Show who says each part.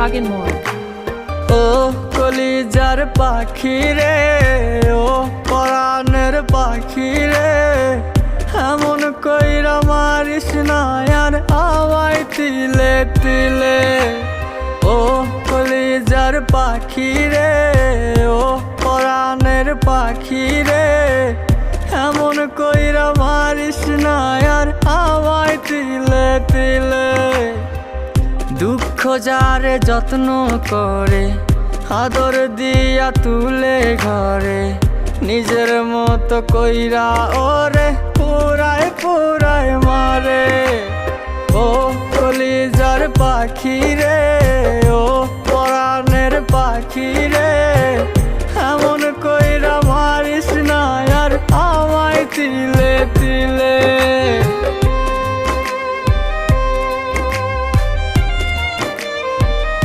Speaker 1: বাগেরমোড়।
Speaker 2: ও কলিজার পাখি রে, ও পরাণের পাখি রে, এমন কইরা মারিস না আর আমায় তিলে তিলে। ও কলিজার পাখি রে, ও পরাণের পাখি রে, এমন কইরা মারিস না আর আমায় তিলে তিলে। দুঃখ যারে যত্ন করে, আদর দিয়া তুলে ঘরে, নিজের মতো কইরা ওরে পুরায় পুরায় মারে। ও কলিজার পাখি রে, ও পরাণের পাখি রে,